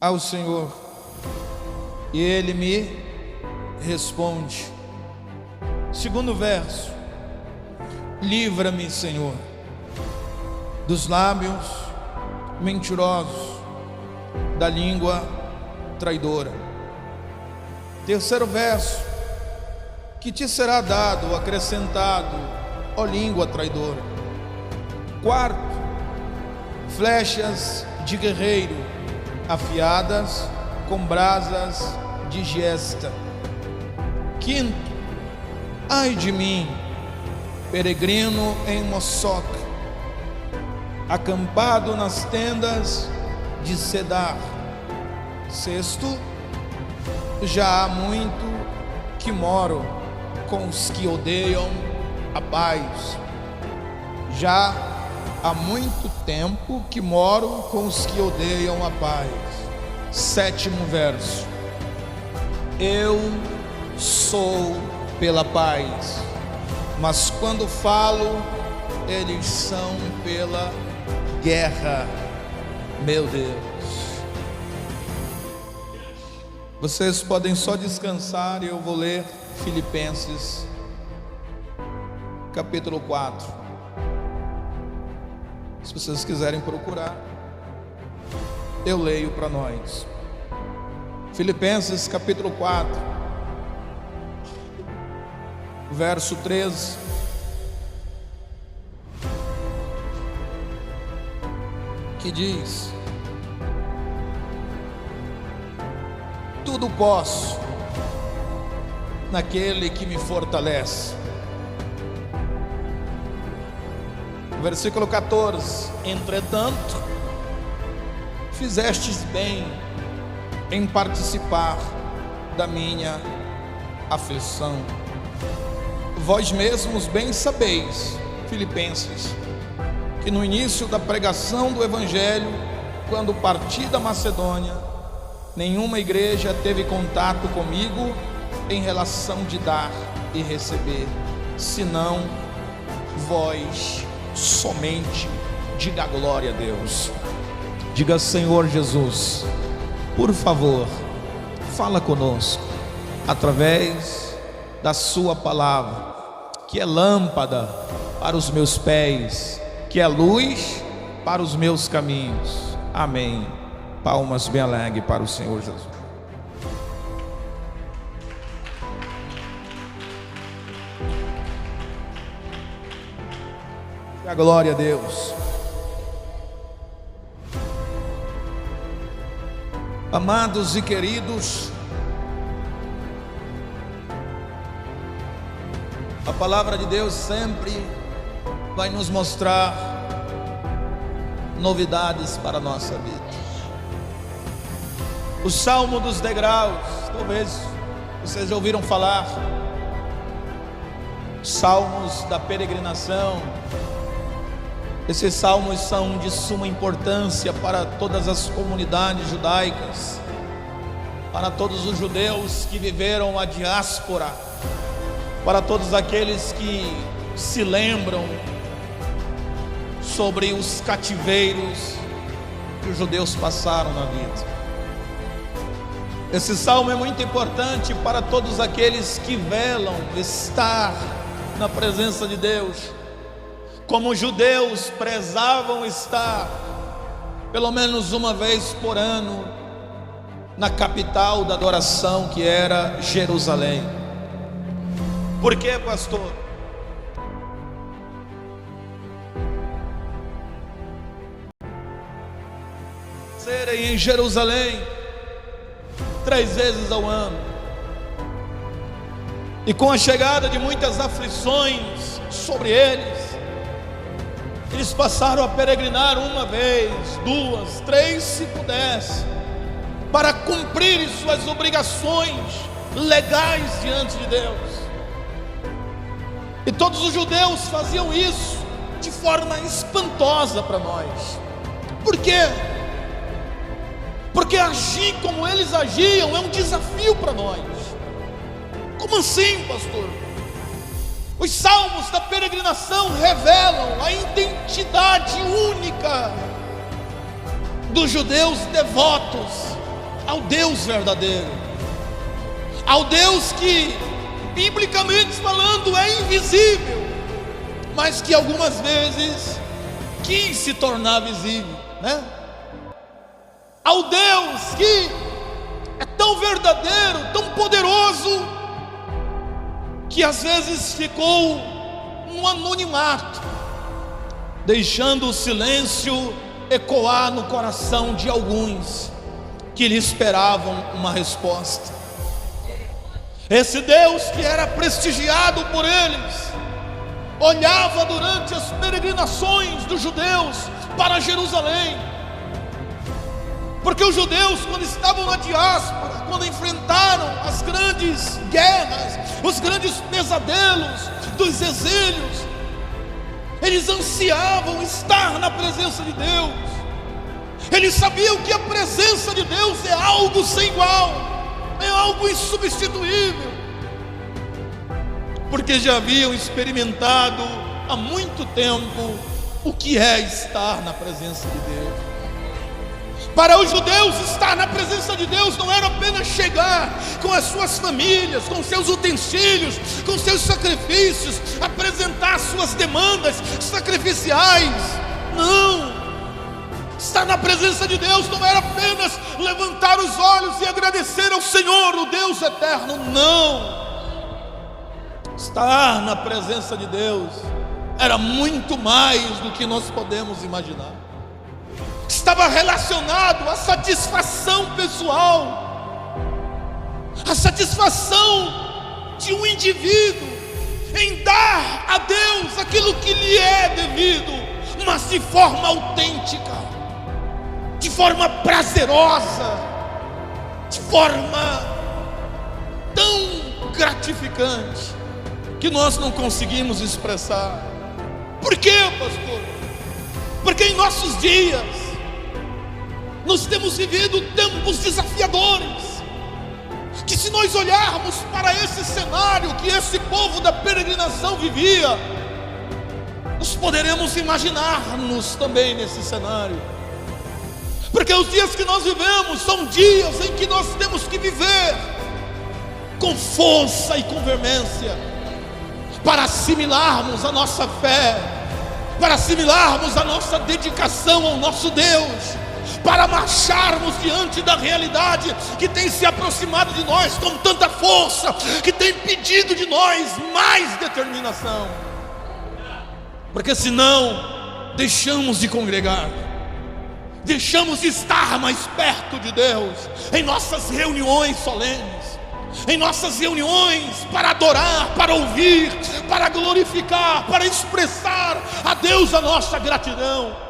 ao Senhor, e Ele me responde. Segundo verso: livra-me, Senhor, dos lábios mentirosos, da língua traidora. Terceiro verso: que te será dado ou acrescentado, ó língua traidora. Quarto: flechas de guerreiro afiadas com brasas de giesta. Quinto: ai de mim, peregrino em Moçoc, acampado nas tendas de Cedar. Sexto: já há muito que moro com os que odeiam a paz. Já há muito tempo que moro com os que odeiam a paz. Sétimo verso: eu sou pela paz, mas quando falo, eles são pela guerra. Meu Deus. Vocês podem só descansar e eu vou ler Filipenses capítulo 4. Se vocês quiserem procurar, eu leio para nós. Filipenses capítulo 4, verso 13. Que diz: tudo posso naquele que me fortalece. Versículo 14: entretanto, fizestes bem em participar da minha aflição. Vós mesmos bem sabeis, Filipenses, que no início da pregação do Evangelho, quando parti da Macedônia, nenhuma igreja teve contato comigo em relação de dar e receber, senão vós somente. Diga glória a Deus. Diga: Senhor Jesus, por favor, fala conosco através da sua palavra, que é lâmpada para os meus pés, que é luz para os meus caminhos. Amém. Palmas bem alegres para o Senhor Jesus. A glória a Deus. Amados e queridos, a palavra de Deus sempre vai nos mostrar novidades para a nossa vida. O Salmo dos Degraus, talvez vocês já ouviram falar, Salmos da peregrinação. Esses salmos são de suma importância para todas as comunidades judaicas, para todos os judeus que viveram a diáspora, para todos aqueles que se lembram sobre os cativeiros que os judeus passaram na vida. Esse salmo é muito importante para todos aqueles que velam estar na presença de Deus, como os judeus prezavam estar pelo menos uma vez por ano na capital da adoração, que era Jerusalém. Por quê, pastor? Serem em Jerusalém 3 vezes ao ano, e com a chegada de muitas aflições sobre eles passaram a peregrinar 1 vez, 2, 3, se pudesse, para cumprirem suas obrigações legais diante de Deus. E todos os judeus faziam isso de forma espantosa para nós. Por quê? Porque agir como eles agiam é um desafio para nós. Como assim, pastor? Os salmos da peregrinação revelam a identidade única dos judeus devotos ao Deus verdadeiro, ao Deus que, biblicamente falando, é invisível, mas que algumas vezes quis se tornar visível, né? Ao Deus que é tão verdadeiro, tão poderoso, que às vezes ficou no anonimato, deixando o silêncio ecoar no coração de alguns que lhe esperavam uma resposta. Esse Deus que era prestigiado por eles, olhava durante as peregrinações dos judeus para Jerusalém, porque os judeus, quando estavam na diáspora, quando enfrentaram as grandes guerras, os grandes pesadelos dos exílios, eles ansiavam estar na presença de Deus. Eles sabiam que a presença de Deus é algo sem igual, é algo insubstituível, porque já haviam experimentado há muito tempo o que é estar na presença de Deus. Para os judeus, estar na presença de Deus não era apenas chegar com as suas famílias, com seus utensílios, com seus sacrifícios, apresentar suas demandas sacrificiais. Não, estar na presença de Deus não era apenas levantar os olhos e agradecer ao Senhor, o Deus eterno. Não, estar na presença de Deus era muito mais do que nós podemos imaginar. Estava relacionado à satisfação pessoal, à satisfação de um indivíduo em dar a Deus aquilo que lhe é devido, mas de forma autêntica, de forma prazerosa, de forma tão gratificante que nós não conseguimos expressar. Por quê, pastor? Porque em nossos dias nós temos vivido tempos desafiadores, que se nós olharmos para esse cenário que esse povo da peregrinação vivia, nós poderemos imaginar-nos também nesse cenário, porque os dias que nós vivemos são dias em que nós temos que viver com força e com veemência, para assimilarmos a nossa fé, para assimilarmos a nossa dedicação ao nosso Deus, para marcharmos diante da realidade que tem se aproximado de nós com tanta força, que tem pedido de nós mais determinação, porque senão deixamos de congregar, deixamos de estar mais perto de Deus, em nossas reuniões solenes, em nossas reuniões para adorar, para ouvir, para glorificar, para expressar a Deus a nossa gratidão.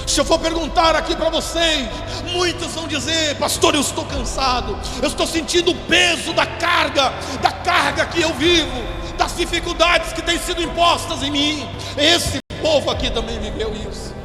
Se eu for perguntar aqui para vocês, muitos vão dizer: pastor, eu estou cansado, eu estou sentindo o peso da carga que eu vivo, das dificuldades que têm sido impostas em mim. Esse povo aqui também viveu isso.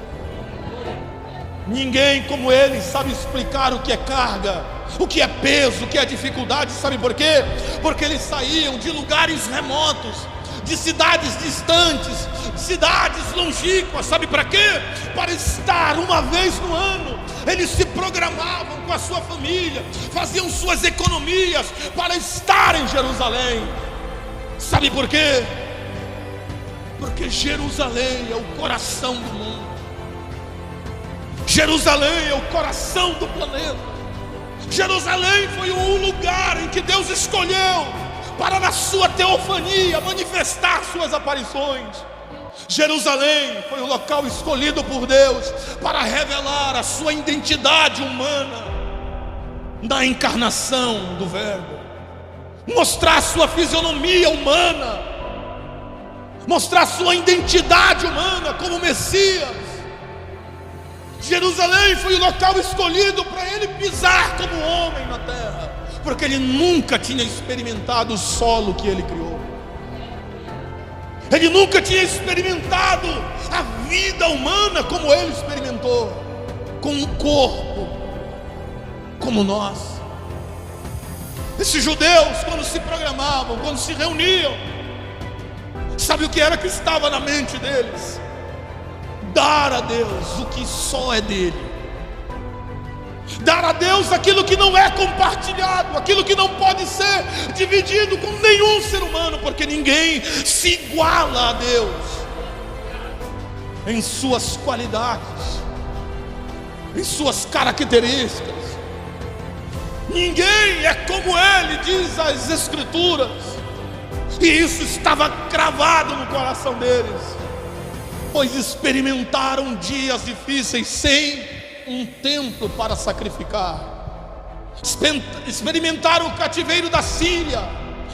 Ninguém como eles sabe explicar o que é carga, o que é peso, o que é dificuldade. Sabe por quê? Porque eles saíam de lugares remotos, de cidades distantes, cidades longínquas. Sabe para quê? Para estar uma vez no ano. Eles se programavam com a sua família, faziam suas economias para estar em Jerusalém. Sabe por quê? Porque Jerusalém é o coração do mundo, Jerusalém é o coração do planeta. Jerusalém foi o lugar em que Deus escolheu para, na sua teofania, manifestar suas aparições. Jerusalém foi o local escolhido por Deus para revelar a sua identidade humana na encarnação do Verbo, mostrar sua fisionomia humana, mostrar sua identidade humana como Messias. Jerusalém foi o local escolhido para ele pisar como homem na terra, porque ele nunca tinha experimentado o solo que ele criou. Ele nunca tinha experimentado a vida humana como ele experimentou, com um corpo como nós. Esses judeus, quando se programavam, quando se reuniam, sabe o que era que estava na mente deles? Dar a Deus o que só é dele, dar a Deus aquilo que não é compartilhado, aquilo que não pode ser dividido com nenhum ser humano, porque ninguém se iguala a Deus em suas qualidades, em suas características. Ninguém é como Ele, diz as Escrituras, e isso estava cravado no coração deles, pois experimentaram dias difíceis sem um templo para sacrificar. Experimentaram o cativeiro da Síria,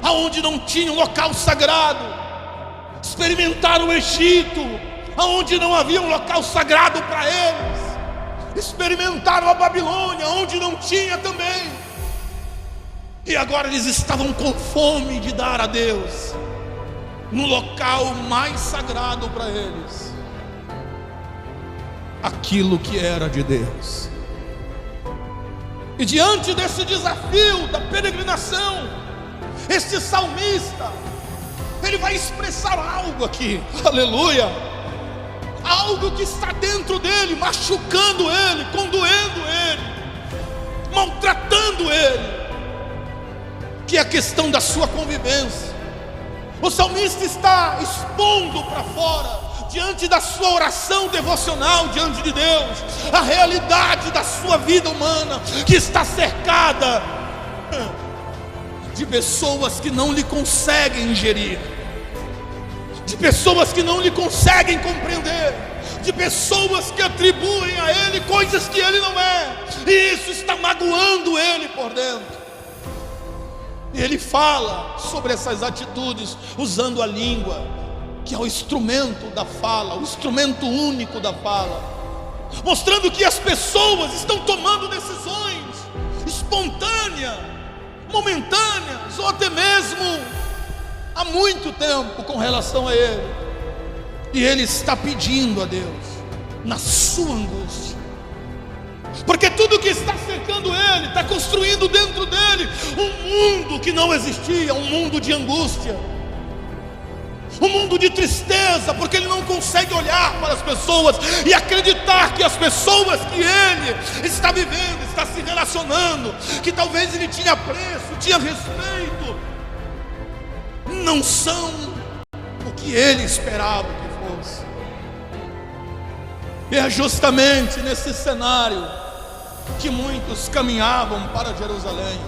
aonde não tinha um local sagrado. Experimentaram o Egito, aonde não havia um local sagrado para eles. Experimentaram a Babilônia, onde não tinha também. E agora eles estavam com fome de dar a Deus no local mais sagrado para eles aquilo que era de Deus. E diante desse desafio da peregrinação, este salmista, ele vai expressar algo aqui, aleluia, algo que está dentro dele, machucando ele, condoendo ele, maltratando ele, que é a questão da sua convivência. O salmista está expondo para fora, diante da sua oração devocional diante de Deus, a realidade da sua vida humana, que está cercada de pessoas que não lhe conseguem gerir, de pessoas que não lhe conseguem compreender, de pessoas que atribuem a ele coisas que ele não é, e isso está magoando ele por dentro. E ele fala sobre essas atitudes usando a língua, que é o instrumento da fala, o instrumento único da fala, mostrando que as pessoas estão tomando decisões espontâneas, momentâneas, ou até mesmo há muito tempo com relação a ele. E ele está pedindo a Deus na sua angústia, porque tudo que está cercando ele está construindo dentro dele um mundo que não existia, um mundo de angústia, um mundo de tristeza, porque ele não consegue olhar para as pessoas e acreditar que as pessoas que ele está vivendo, está se relacionando, que talvez ele tinha apreço, tinha respeito, não são o que ele esperava que fosse. E é justamente nesse cenário que muitos caminhavam para Jerusalém,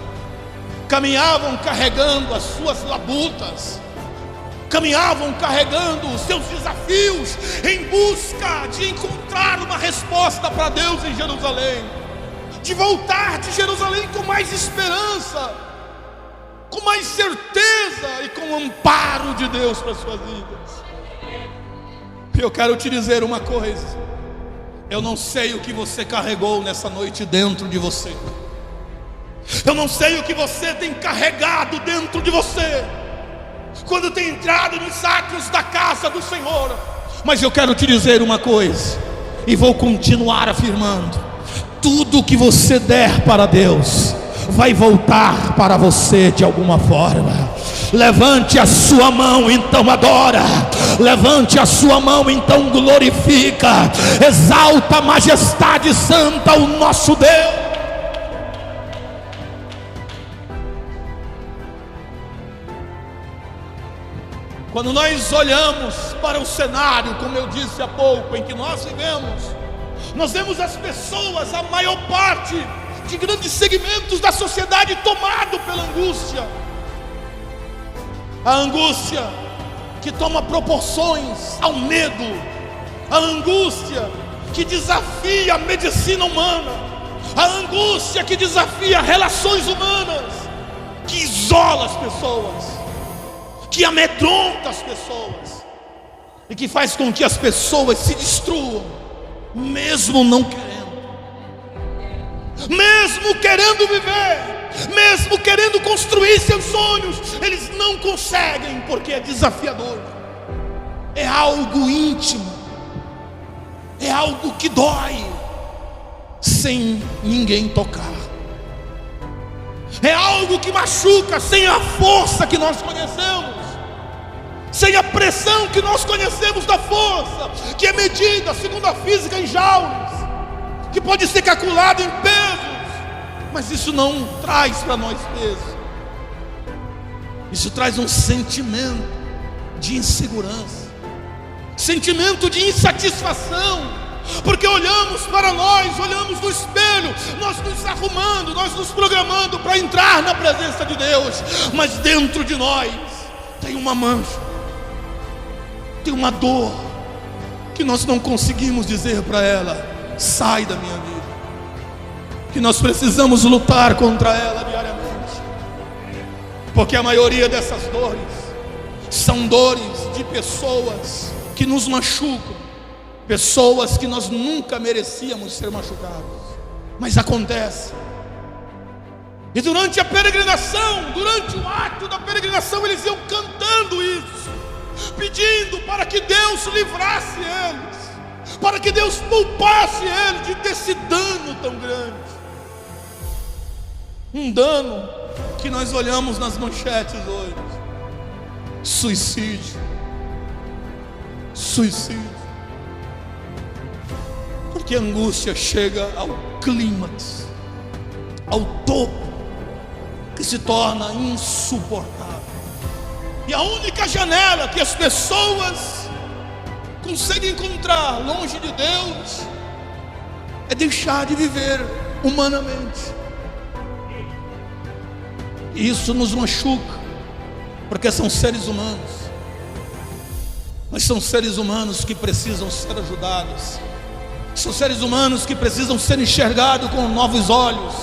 caminhavam carregando as suas labutas, caminhavam carregando os seus desafios, em busca de encontrar uma resposta para Deus em Jerusalém, de voltar de Jerusalém com mais esperança, com mais certeza e com o amparo de Deus para as suas vidas. E eu quero te dizer uma coisa: eu não sei o que você carregou nessa noite dentro de você, eu não sei o que você tem carregado dentro de você quando tem entrado nos átrios da casa do Senhor, mas eu quero te dizer uma coisa, e vou continuar afirmando: tudo que você der para Deus vai voltar para você de alguma forma. Levante a sua mão, então adora. Levante a sua mão, então glorifica. Exalta a majestade santa, o nosso Deus. Quando nós olhamos para o cenário, como eu disse há pouco, em que nós vivemos, nós vemos as pessoas, a maior parte de grandes segmentos da sociedade tomado pela angústia. A angústia que toma proporções ao medo, a angústia que desafia a medicina humana, a angústia que desafia relações humanas, que isola as pessoas, que amedronta as pessoas e que faz com que as pessoas se destruam, mesmo não querendo, mesmo querendo viver, mesmo querendo construir seus sonhos, eles não conseguem, porque é desafiador, é algo íntimo, é algo que dói, sem ninguém tocar, é algo que machuca, sem a força que nós conhecemos, sem a pressão que nós conhecemos da força, que é medida segundo a física em joules, que pode ser calculado em pesos, Mas isso não traz para nós peso. Isso traz um sentimento de insegurança, sentimento de insatisfação, porque olhamos para nós, olhamos no espelho, nós nos arrumando, nós nos programando para entrar na presença de Deus, mas dentro de nós tem uma mancha, tem uma dor, que nós não conseguimos dizer para ela: sai da minha vida, que nós precisamos lutar contra ela diariamente, porque a maioria dessas dores são dores de pessoas que nos machucam, pessoas que nós nunca merecíamos ser machucados, mas acontece. E durante a peregrinação, durante o ato da peregrinação, eles iam cantando isso, pedindo para que Deus livrasse eles, para que Deus poupasse eles desse dano tão grande. Um dano que nós olhamos nas manchetes hoje: suicídio, suicídio. Porque a angústia chega ao clímax, ao topo, que se torna insuportável. E a única janela que as pessoas conseguem encontrar longe de Deus é deixar de viver humanamente. E isso nos machuca, porque são seres humanos, mas são seres humanos que precisam ser ajudados, são seres humanos que precisam ser enxergados com novos olhos,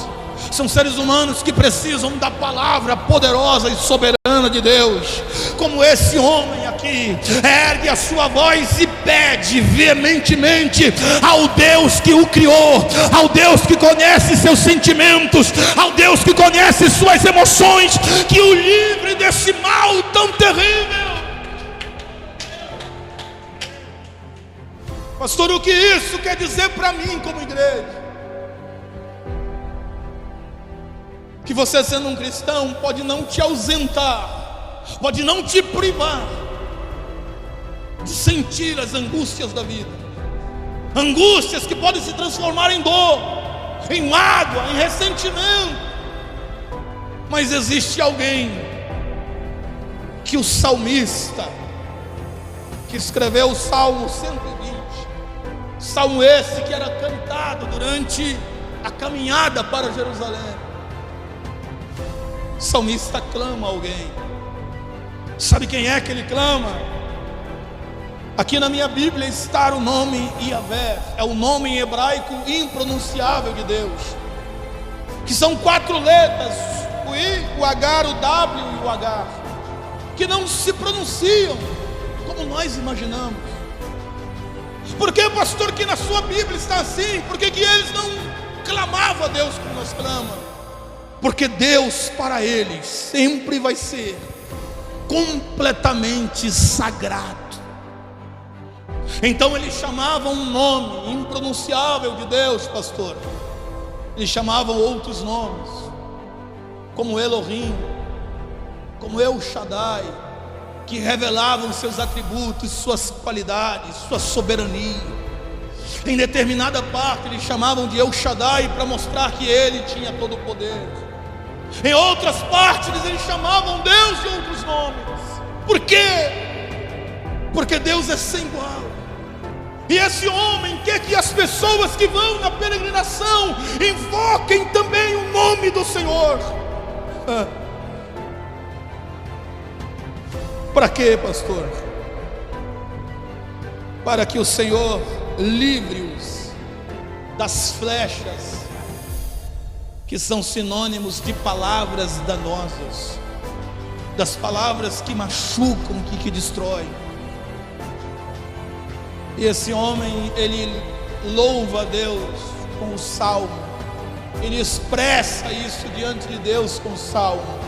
são seres humanos que precisam da palavra poderosa e soberana de Deus, como esse homem aqui, ergue a sua voz e pede veementemente ao Deus que o criou, ao Deus que conhece seus sentimentos, ao Deus que conhece suas emoções, que o livre desse mal tão terrível. Pastor, o que isso quer dizer para mim como igreja? Que você, sendo um cristão, pode não te ausentar, pode não te privar de sentir as angústias da vida, angústias que podem se transformar em dor, em mágoa, em ressentimento. Mas existe alguém que o salmista, que escreveu o Salmo 120, salmo esse que era cantado durante a caminhada para Jerusalém, o salmista clama a alguém. Sabe quem é que ele clama? Aqui na minha Bíblia está o nome Yahvé, é o nome em hebraico impronunciável de Deus, que são 4 letras, o I, o H, o W e o H, que não se pronunciam como nós imaginamos. Por que, pastor, que na sua Bíblia está assim? Por que eles não clamavam a Deus como nós clamamos? Porque Deus para eles sempre vai ser completamente sagrado. Então eles chamavam um nome impronunciável de Deus, pastor. Eles chamavam outros nomes, como Elohim, como El Shaddai, que revelavam seus atributos, suas qualidades, sua soberania. Em determinada parte eles chamavam de El Shaddai para mostrar que ele tinha todo o poder. Em outras partes eles chamavam Deus de outros nomes. Por quê? Porque Deus é sem igual. E esse homem quer que as pessoas que vão na peregrinação invoquem também o nome do Senhor. Para quê, pastor? Para que o Senhor livre-os das flechas que são sinônimos de palavras danosas, das palavras que machucam, que destroem. E esse homem, ele louva a Deus com o salmo, ele expressa isso diante de Deus com o salmo,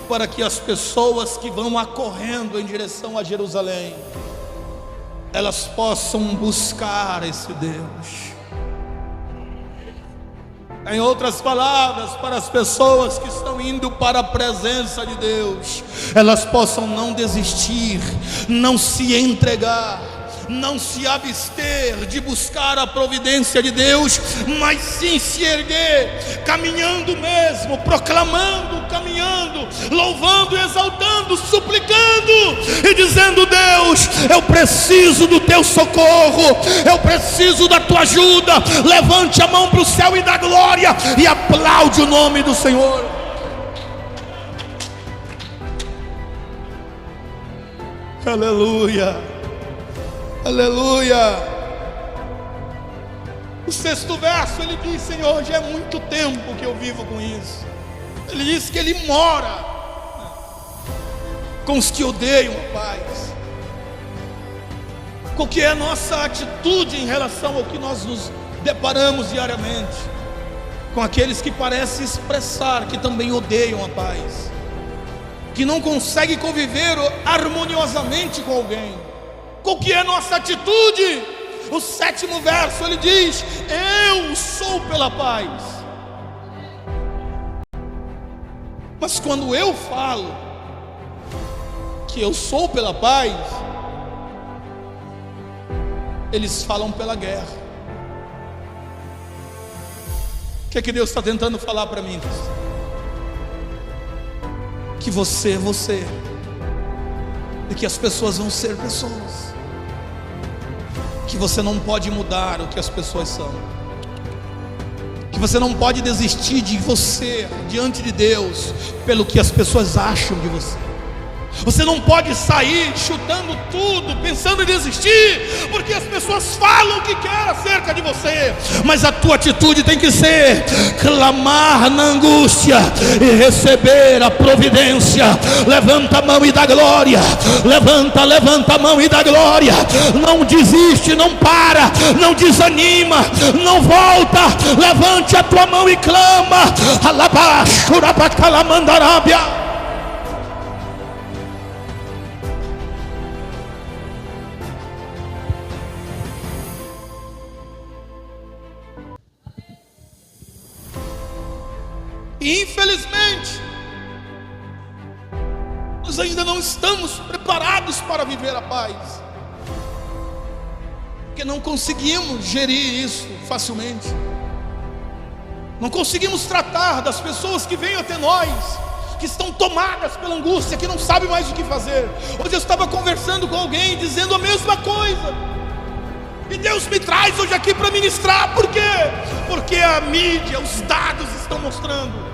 para que as pessoas que vão acorrendo em direção a Jerusalém, elas possam buscar esse Deus. Em outras palavras, para as pessoas que estão indo para a presença de Deus, elas possam não desistir, não se entregar, não se abster de buscar a providência de Deus, mas sim se erguer, caminhando mesmo, proclamando, caminhando, louvando, exaltando, suplicando e dizendo: Deus, eu preciso do teu socorro, eu preciso da tua ajuda. Levante a mão para o céu e dá glória e aplaude o nome do Senhor. Aleluia, aleluia. O 6º verso, ele diz: Senhor, já é muito tempo que eu vivo com isso. Ele diz que ele mora com os que odeiam a paz. Qual que é a nossa atitude em relação ao que nós nos deparamos diariamente? Com aqueles que parecem expressar que também odeiam a paz, que não consegue conviver harmoniosamente com alguém. Qual que é a nossa atitude? O 7º verso, ele diz: eu sou pela paz. Mas quando eu falo que eu sou pela paz, eles falam pela guerra. O que é que Deus está tentando falar para mim? Que você é você, e que as pessoas vão ser pessoas, que você não pode mudar o que as pessoas são, que você não pode desistir de você diante de Deus pelo que as pessoas acham de você. Você não pode sair chutando tudo, pensando em desistir, porque as pessoas falam o que querem acerca de você. Mas a tua atitude tem que ser clamar na angústia e receber a providência. Levanta a mão e dá glória. Levanta a mão e dá glória. Não desiste, não para, não desanima, não volta. Levante a tua mão e clama. Alabashurabacalamandarábia. E infelizmente, nós ainda não estamos preparados para viver a paz, porque não conseguimos gerir isso facilmente. Não conseguimos tratar das pessoas que vêm até nós, que estão tomadas pela angústia, que não sabem mais o que fazer. Hoje eu estava conversando com alguém, dizendo a mesma coisa. E Deus me traz hoje aqui para ministrar. Por quê? Porque a mídia, os dados estão mostrando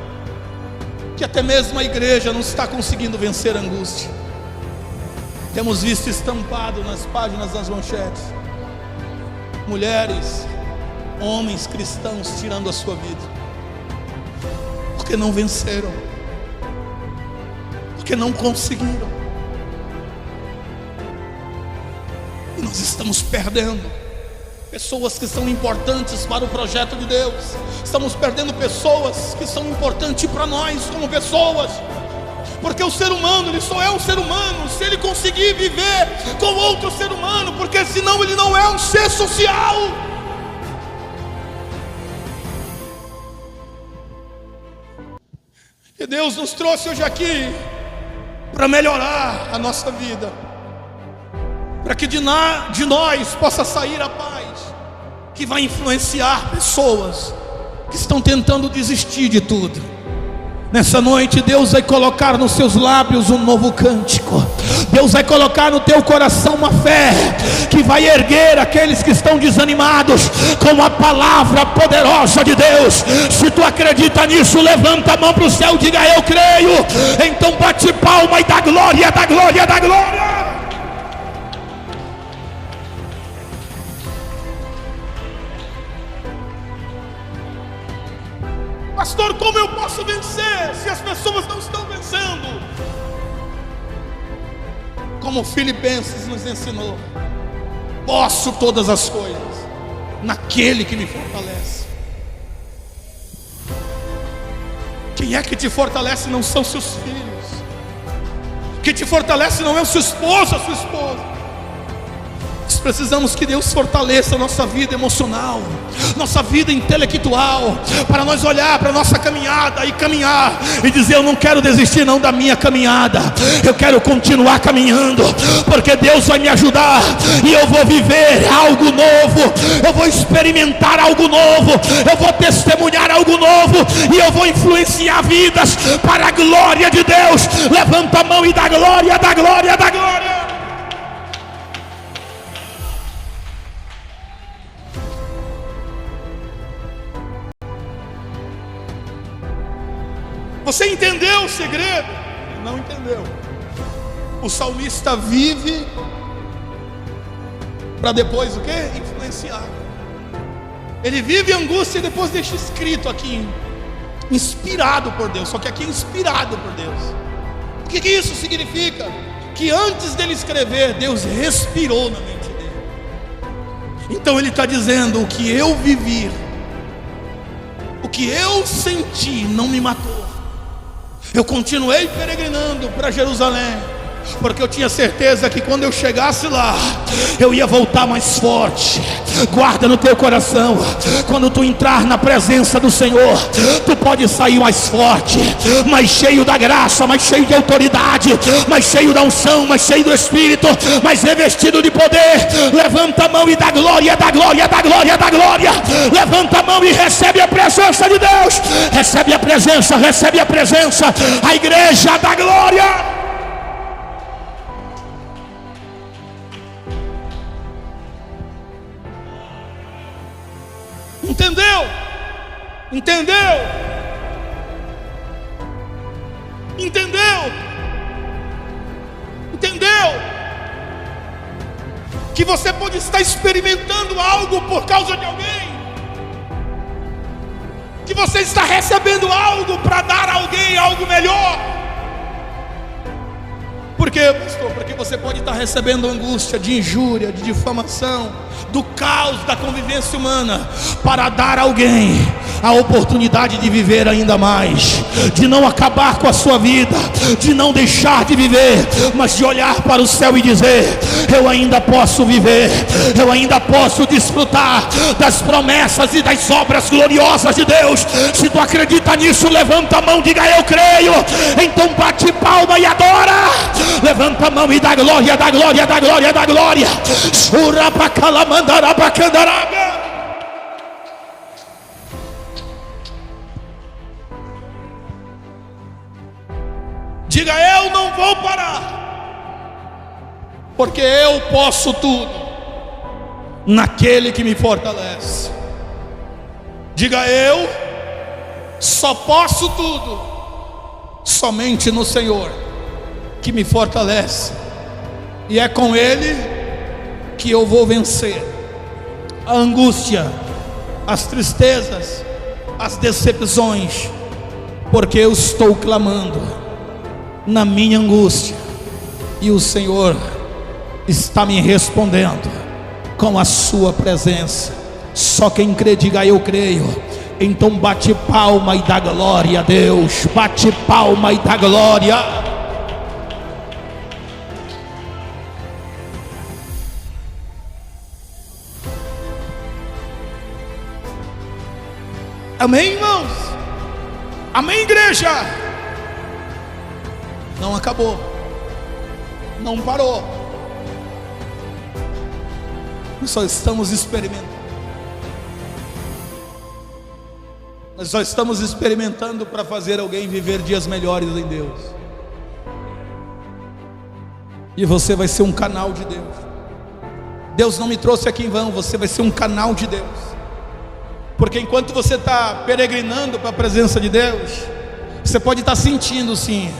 que até mesmo a igreja não está conseguindo vencer a angústia. Temos visto estampado nas páginas das manchetes mulheres, homens cristãos tirando a sua vida, porque não venceram, porque não conseguiram. E nós estamos perdendo pessoas que são importantes para o projeto de Deus. Estamos perdendo pessoas que são importantes para nós como pessoas, porque o ser humano, ele só é um ser humano se ele conseguir viver com outro ser humano, porque senão ele não é um ser social. E Deus nos trouxe hoje aqui para melhorar a nossa vida, para que de nós possa sair a paz, que vai influenciar pessoas que estão tentando desistir de tudo. Nessa noite Deus vai colocar nos seus lábios um novo cântico. Deus vai colocar no teu coração uma fé que vai erguer aqueles que estão desanimados com a palavra poderosa de Deus. Se tu acredita nisso, levanta a mão para o céu e diga: eu creio. Então bate palma e dá glória, dá glória, dá glória. Pastor, como eu posso vencer se as pessoas não estão vencendo? Como Filipenses nos ensinou: posso todas as coisas naquele que me fortalece. Quem é que te fortalece? Não são seus filhos. Quem te fortalece não é o seu esposo, a sua esposa. Nós precisamos que Deus fortaleça a nossa vida emocional, nossa vida intelectual, para nós olhar para a nossa caminhada e caminhar e dizer: eu não quero desistir não da minha caminhada, eu quero continuar caminhando, porque Deus vai me ajudar e eu vou viver algo novo, eu vou experimentar algo novo, eu vou testemunhar algo novo e eu vou influenciar vidas para a glória de Deus. Levanta a mão e dá glória, dá glória, dá glória. Você entendeu o segredo? Não entendeu. O salmista vive para depois o quê? Influenciar. Ele vive angústia e depois deixa escrito aqui, inspirado por Deus. Só que aqui é inspirado por Deus. O que isso significa? Que antes dele escrever, Deus respirou na mente dele. Então ele está dizendo: o que eu vivi, o que eu senti não me matou. Eu continuei peregrinando para Jerusalém, porque eu tinha certeza que quando eu chegasse lá, eu ia voltar mais forte. Guarda no teu coração: quando tu entrar na presença do Senhor, tu pode sair mais forte, mais cheio da graça, mais cheio de autoridade, mais cheio da unção, mais cheio do Espírito, mais revestido de poder. Levanta a mão e dá glória, dá glória, dá glória, dá glória. Levanta a mão e recebe a presença de Deus. Recebe a presença, recebe a presença. A igreja dá glória. Entendeu? Entendeu? Entendeu? Entendeu? Que você pode estar experimentando algo por causa de alguém, que você está recebendo algo para dar a alguém algo melhor. Por quê, pastor? Porque você pode estar recebendo angústia de injúria, de difamação, do caos da convivência humana, para dar a alguém a oportunidade de viver ainda mais, de não acabar com a sua vida, de não deixar de viver, mas de olhar para o céu e dizer: eu ainda posso viver, eu ainda posso desfrutar das promessas e das obras gloriosas de Deus. Se tu acredita nisso, levanta a mão, diga: eu creio. Então bate palma e adora. Levanta a mão e dá glória, dá glória, dá glória, dá glória. Diga: eu não vou parar, porque eu posso tudo naquele que me fortalece. Diga: eu só posso tudo somente no Senhor que me fortalece, e é com Ele que eu vou vencer a angústia, as tristezas, as decepções, porque eu estou clamando na minha angústia e o Senhor está me respondendo com a sua presença. Só quem crê, diga: eu creio. Então bate palma e dá glória a Deus. Bate palma e dá glória. Amém, irmãos? Amém, igreja? Não acabou, não parou. Nós só estamos experimentando. Nós só estamos experimentando para fazer alguém viver dias melhores em Deus. E você vai ser um canal de Deus. Deus não me trouxe aqui em vão. Você vai ser um canal de Deus. Porque enquanto você está peregrinando para a presença de Deus, você pode estar sentindo sim,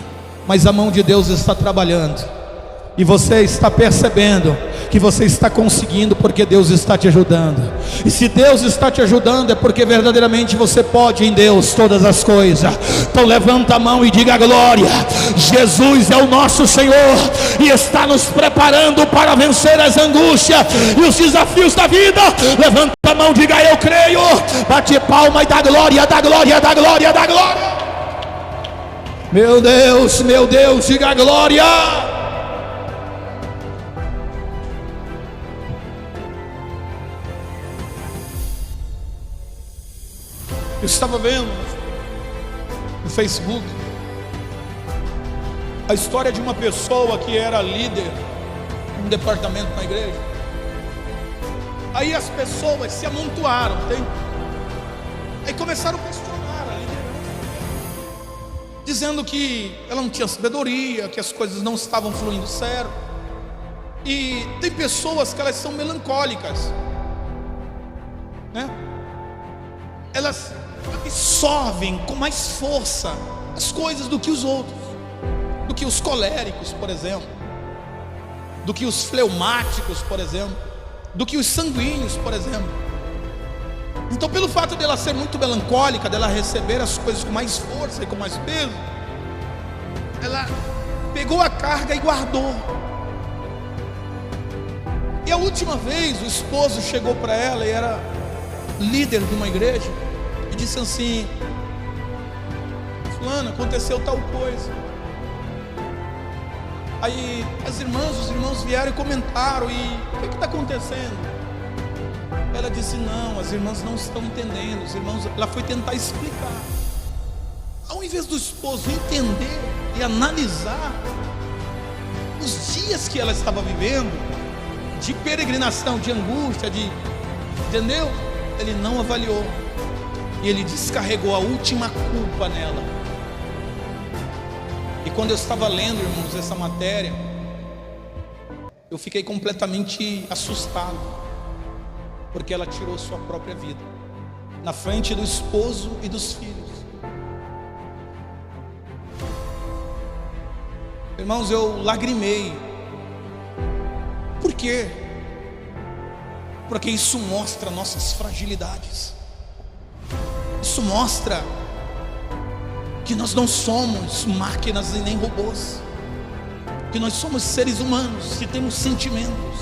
mas a mão de Deus está trabalhando, e você está percebendo que você está conseguindo, porque Deus está te ajudando. E se Deus está te ajudando, é porque verdadeiramente você pode em Deus todas as coisas. Então levanta a mão e diga: glória. Jesus é o nosso Senhor e está nos preparando para vencer as angústias e os desafios da vida. Levanta a mão, diga: eu creio. Bate palma e dá glória, dá glória, dá glória, dá glória. Meu Deus, diga glória. Eu estava vendo no Facebook a história de uma pessoa que era líder em um departamento na igreja. Aí as pessoas se amontoaram, aí começaram a questionar a liderança, dizendo que ela não tinha sabedoria, que as coisas não estavam fluindo certo. E tem pessoas que elas são melancólicas, né? Elas absorvem com mais força as coisas do que os outros, do que os coléricos, por exemplo, do que os fleumáticos, por exemplo, do que os sanguíneos, por exemplo. Então, pelo fato dela ser muito melancólica, dela receber as coisas com mais força e com mais peso, ela pegou a carga e guardou. E a última vez o esposo chegou para ela, e era líder de uma igreja, e disse assim: fulana, aconteceu tal coisa. Aí os irmãos vieram e comentaram: e o que está acontecendo? Ela disse: não, as irmãs não estão entendendo. Ela foi tentar explicar. Ao invés do esposo entender e analisar os dias que ela estava vivendo, de peregrinação, de angústia, entendeu? Ele não avaliou, e ele descarregou a última culpa nela. E quando eu estava lendo, irmãos, essa matéria, eu fiquei completamente assustado, porque ela tirou sua própria vida na frente do esposo e dos filhos. Irmãos, eu lagrimei. Por quê? Porque isso mostra nossas fragilidades. Isso mostra que nós não somos máquinas e nem robôs, que nós somos seres humanos, que temos sentimentos,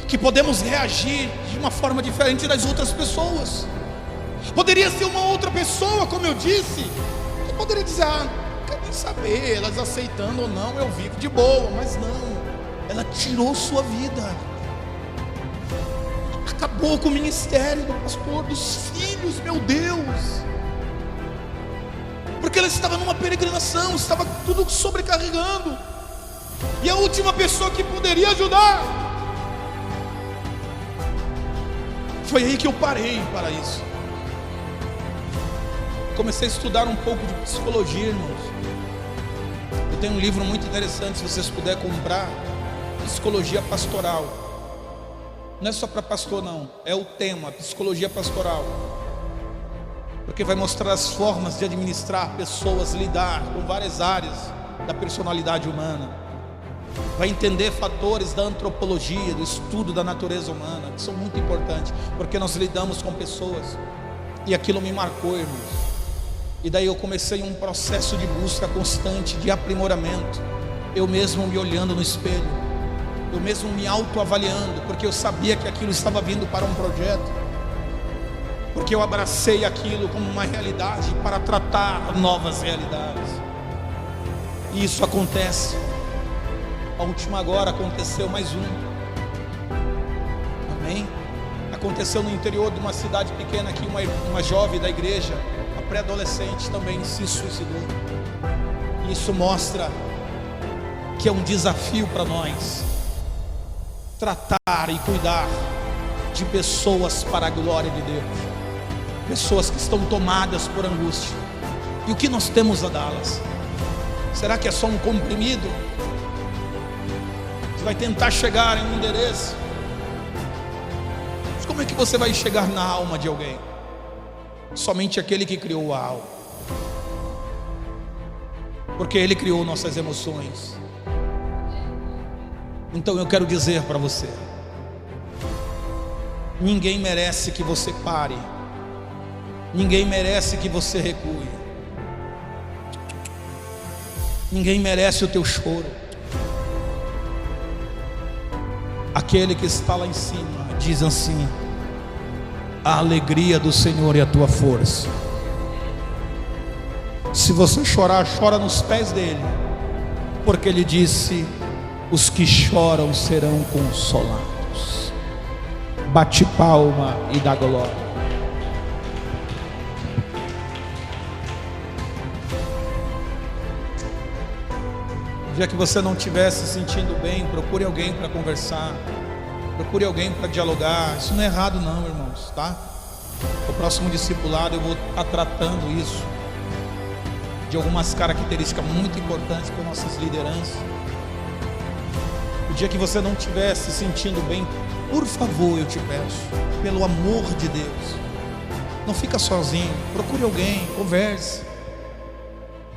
que podemos reagir de uma forma diferente das outras pessoas. Poderia ser uma outra pessoa, como eu disse, que poderia dizer: não quero nem saber, elas aceitando ou não, eu vivo de boa. Mas não, ela tirou sua vida, acabou com o ministério do pastor, dos filhos, meu Deus, porque ela estava numa peregrinação, estava tudo sobrecarregando, e a última pessoa que poderia ajudar. Foi aí que eu parei para isso. Comecei a estudar um pouco de psicologia, irmãos. Eu tenho um livro muito interessante, se vocês puderem comprar, Psicologia Pastoral. Não é só para pastor, não, é o tema, Psicologia Pastoral, porque vai mostrar as formas de administrar pessoas, lidar com várias áreas da personalidade humana. Vai entender fatores da antropologia, do estudo da natureza humana, que são muito importantes, porque nós lidamos com pessoas. E aquilo me marcou, irmãos. E daí eu comecei um processo de busca constante, de aprimoramento. Eu mesmo me olhando no espelho, eu mesmo me autoavaliando, porque eu sabia que aquilo estava vindo para um projeto, porque eu abracei aquilo como uma realidade para tratar novas realidades. E isso acontece. A última agora aconteceu mais um. Amém? Aconteceu no interior de uma cidade pequena aqui, uma jovem da igreja, uma pré-adolescente, também se suicidou. Isso mostra que é um desafio para nós tratar e cuidar de pessoas para a glória de Deus, pessoas que estão tomadas por angústia. E o que nós temos a dá-las? Será que é só um comprimido que vai tentar chegar em um endereço? Mas como é que você vai chegar na alma de alguém? Somente aquele que criou a alma, porque Ele criou nossas emoções. Então eu quero dizer para você: ninguém merece que você pare, ninguém merece que você recue, ninguém merece o teu choro. Aquele que está lá em cima diz assim: a alegria do Senhor é a tua força. Se você chorar, chora nos pés dele, porque ele disse: os que choram serão consolados. Bate palma e dá glória. O dia que você não estiver se sentindo bem, procure alguém para conversar, procure alguém para dialogar. Isso não é errado não, irmãos, tá? O próximo discipulado eu vou estar tratando isso, de algumas características muito importantes para nossas lideranças. O dia que você não estiver se sentindo bem, por favor, eu te peço, pelo amor de Deus, não fica sozinho, procure alguém, converse.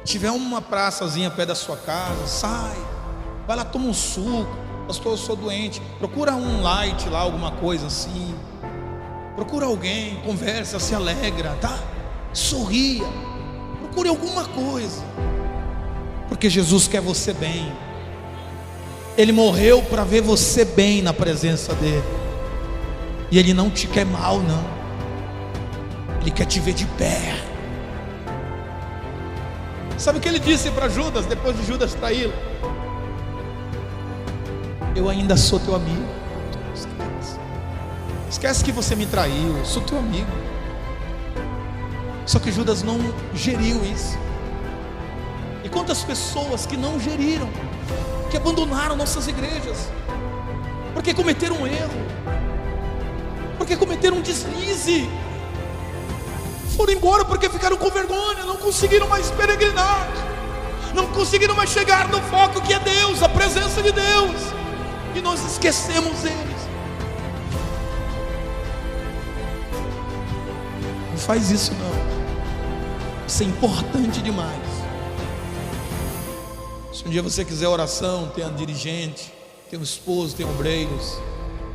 Se tiver uma praçazinha perto da sua casa, sai, vai lá, toma um suco. Pastor, eu sou doente, procura um light lá, alguma coisa assim. Procura alguém, conversa, se alegra, tá? Sorria, procure alguma coisa, porque Jesus quer você bem. Ele morreu para ver você bem na presença dele, e Ele não te quer mal não, Ele quer te ver de pé. Sabe o que Ele disse para Judas, depois de Judas traí-lo? Eu ainda sou teu amigo. Esquece que você me traiu, eu sou teu amigo. Só que Judas não geriu isso. E quantas pessoas que não geriram, que abandonaram nossas igrejas, porque cometeram um erro, porque cometeram um deslize, foram embora porque ficaram com vergonha, não conseguiram mais peregrinar, não conseguiram mais chegar no foco que é Deus, a presença de Deus, e nós esquecemos eles. Não faz isso não, isso é importante demais. Se um dia você quiser oração, tem um dirigente, tem um esposo, tem obreiros,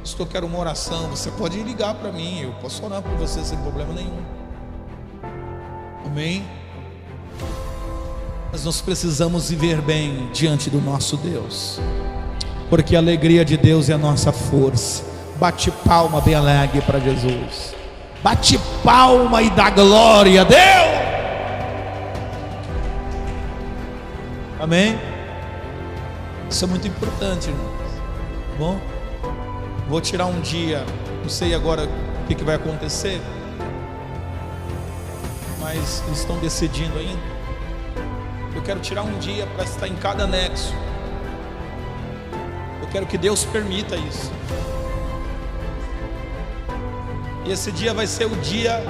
se eu quero uma oração, você pode ligar para mim, eu posso orar por você sem problema nenhum. Amém? Mas nós precisamos viver bem diante do nosso Deus, porque a alegria de Deus é a nossa força. Bate palma bem alegre para Jesus, bate palma e dá glória a Deus. Amém? Isso é muito importante, irmãos. Tá bom? Vou tirar um dia, não sei agora o que vai acontecer, mas eles estão decidindo ainda. Eu quero tirar um dia para estar em cada anexo. Eu quero que Deus permita isso. E esse dia vai ser o dia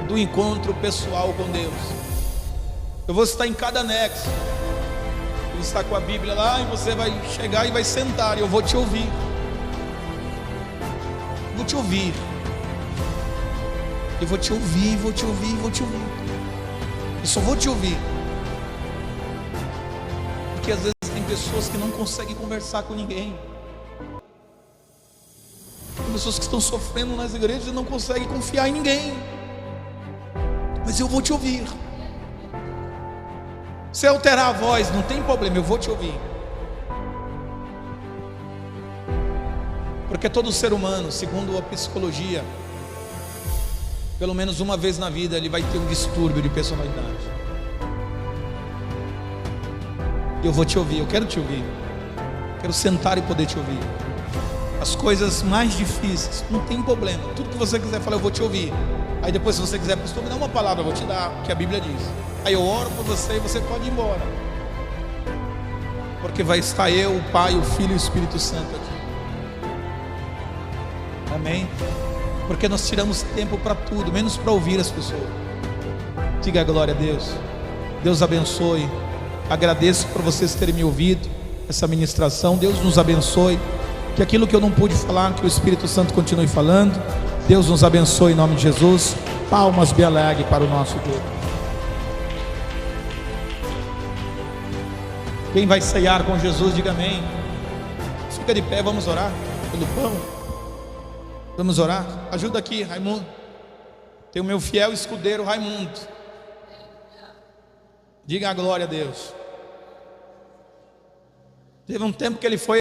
do encontro pessoal com Deus. Eu vou estar em cada anexo. Eu vou estar com a Bíblia lá, e você vai chegar e vai sentar, e eu vou te ouvir. Vou te ouvir. Eu vou te ouvir, vou te ouvir, vou te ouvir. Eu só vou te ouvir. Porque às vezes tem pessoas que não conseguem conversar com ninguém. Tem pessoas que estão sofrendo nas igrejas e não conseguem confiar em ninguém. Mas eu vou te ouvir. Se alterar a voz, não tem problema, eu vou te ouvir. Porque todo ser humano, segundo a psicologia, pelo menos uma vez na vida ele vai ter um distúrbio de personalidade. Eu vou te ouvir, eu quero te ouvir. Quero sentar e poder te ouvir. As coisas mais difíceis, não tem problema. Tudo que você quiser falar, eu vou te ouvir. Aí depois, se você quiser, pastor, me dá uma palavra, eu vou te dar o que a Bíblia diz. Aí eu oro por você e você pode ir embora. Porque vai estar eu, o Pai, o Filho e o Espírito Santo aqui. Amém? Porque nós tiramos tempo para tudo, menos para ouvir as pessoas. Diga a glória a Deus. Deus abençoe. Agradeço por vocês terem me ouvido, essa ministração. Deus nos abençoe. Que aquilo que eu não pude falar, que o Espírito Santo continue falando. Deus nos abençoe em nome de Jesus. Palmas bem alegre para o nosso Deus. Quem vai ceiar com Jesus, diga amém. Fica de pé, vamos orar pelo pão. Vamos orar. Ajuda aqui, Raimundo. Tem o meu fiel escudeiro, Raimundo. Diga a glória a Deus. Teve um tempo que ele foi